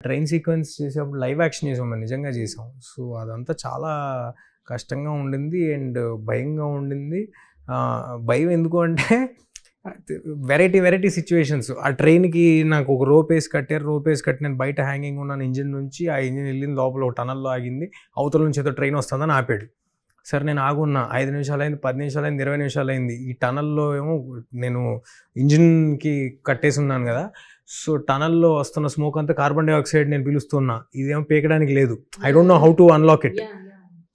Train sequence చేసేటప్పుడు live action చేసాం, మేము నిజంగా చేసాం. సో అదంతా చాలా కష్టంగా ఉండింది అండ్ భయంగా ఉండింది. భయం ఎందుకు అంటే వెరైటీ సిచ్యువేషన్స్. ఆ ట్రైన్కి నాకు ఒక రోప్ వేసి కట్టి నేను బయట హ్యాంగింగ్ ఉన్నాను ఇంజిన్ నుంచి. ఆ ఇంజిన్ వెళ్ళింది లోపల ఒక టనల్లో ఆగింది, అవతల నుంచి ఏదో ట్రైన్ వస్తుందని ఆపాడు. సరే నేను ఆగున్నా, 5 నిమిషాలైంది, 10 నిమిషాలైంది, 20 నిమిషాలైంది. ఈ టనల్లో ఏమో నేను ఇంజిన్కి కట్టేసి ఉన్నాను కదా. సో టనల్లో వస్తున్న స్మోక్ అంతా కార్బన్ డైఆక్సైడ్ నేను పిలుస్తున్నా, ఇదేమో పీకడానికి లేదు. I don't know how to unlock it.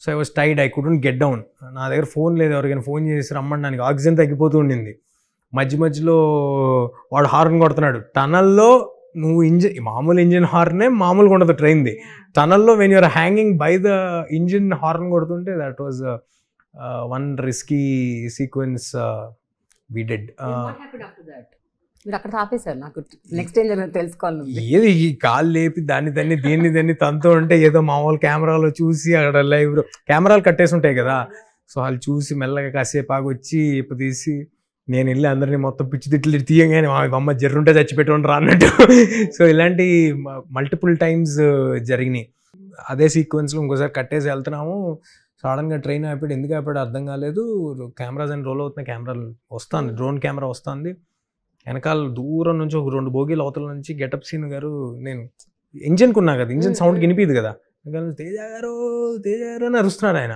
So I was tied, I couldn't get down. నా దగ్గర ఫోన్ లేదు, ఎవరికైనా ఫోన్ చేసి రమ్మడానికి. ఆక్సిజన్ తగ్గిపోతూ ఉండింది. మధ్యలో వాడు హార్న్ కొడుతున్నాడు. టనల్లో నువ్వు మామూలు ఇంజిన్ హార్నే మామూలుగా ఉండదు ట్రైన్ది. టనల్లో when you're hanging by the engine horn కొడుతుంటే that was one risky sequence we did. మీరు అక్కడ ఆపేశారు. నాకు నెక్స్ట్ ఏం జరిగిందో తెలుసుకోవాలి. ఏది ఈ కాలు లేపి దీన్ని తనతో ఉంటే ఏదో మామూలు కెమెరాలో చూసి అక్కడ లైవ్ కెమెరాలు కట్టేసి ఉంటాయి కదా. సో వాళ్ళు చూసి మెల్లగా కాసేపు ఆగి వచ్చి ఇప్పు తీసి నేను వెళ్ళి అందరినీ మొత్తం పిచ్చి తిట్లు తీయగానే అమ్మ జర్రుంటే చచ్చిపెట్టుకుంటారు అన్నట్టు. సో ఇలాంటి మల్టిపుల్ టైమ్స్ జరిగినాయి. అదే సీక్వెన్స్లో ఇంకోసారి కట్టేసి వెళ్తున్నాము, సడన్గా ట్రైన్ ఆపాడు. ఎందుకు ఆపాడు అర్థం కాలేదు. కెమెరాస్ అని రోల్ అవుతున్నాయి, కెమెరాలు వస్తుంది, డ్రోన్ కెమెరా వస్తుంది. వెనకాల దూరం నుంచి ఒక 2 బోగీలు అవతల నుంచి గెటప్ సీన్ గారు, నేను ఇంజిన్కి ఉన్నా కదా, ఇంజిన్ సౌండ్ వినిపిదు కదా, తేజ గారు అని అరుస్తున్నాడు ఆయన.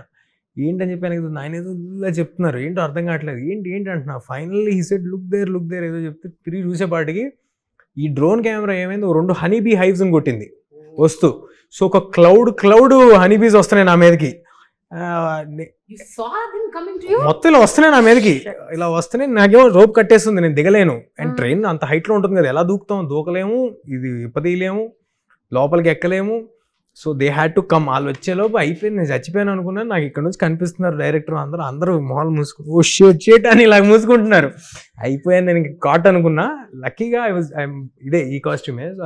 ఏంటని చెప్పాను, ఆయన ఏదో చెప్తున్నారు, ఏంటో అర్థం కావట్లేదు, ఏంటి అంటున్నా. Finally he said look there ఏదో చెప్తే తిరిగి చూసేపాటికి ఈ డ్రోన్ కెమెరా ఏమైంది, 2 హనీబీ హైవ్స్ని కొట్టింది వస్తూ. సో ఒక క్లౌడ్ హనీబీస్ వస్తున్నాయి నా మీదకి. మొత్తం ఇలా వస్తున్నాయి నా మీదకి, ఇలా వస్తున్నాయి. నాకేమో రోప్ కట్టేస్తుంది, నేను దిగలేను. అండ్ ట్రైన్ అంత హైట్లో ఉంటుంది కదా, ఎలా దూకలేము, ఇది ఇప్పదీయలేము, లోపలికి ఎక్కలేము. So they had to come. వాళ్ళు వచ్చేలోపు అయిపోయింది, నేను చచ్చిపోయాను అనుకున్నాను. నాకు ఇక్కడ నుంచి కనిపిస్తున్నారు డైరెక్టర్, అందరూ మొహాలు మూసుకుని ఓ షేట్ అని ఇలా మూసుకుంటున్నారు. అయిపోయాను నేను కాట్ అనుకున్నా. లక్కీగా ఇదే ఈ కాస్ట్యూమే. So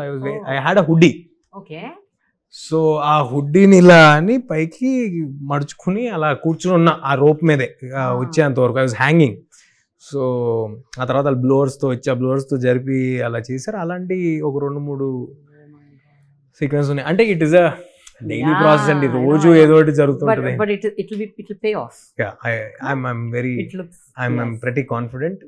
I had a hoodie. Okay. So ఆ హుడ్డీని ఇలా అని పైకి మడుచుకుని అలా కూర్చుని ఉన్నా ఆ రోప్ మీదే వచ్చేంత వరకు. I was hanging. సో ఆ తర్వాత వాళ్ళు బ్లోవర్స్తో జరిపి అలా చేశారు. అలాంటి ఒక 2-3 సీక్వెన్స్ ఉన్నాయి. అంటే it is a daily process అండి, రోజు ఏదో ఒకటి జరుగుతుంటుంది. But it will pay off. Yeah, I'm pretty confident.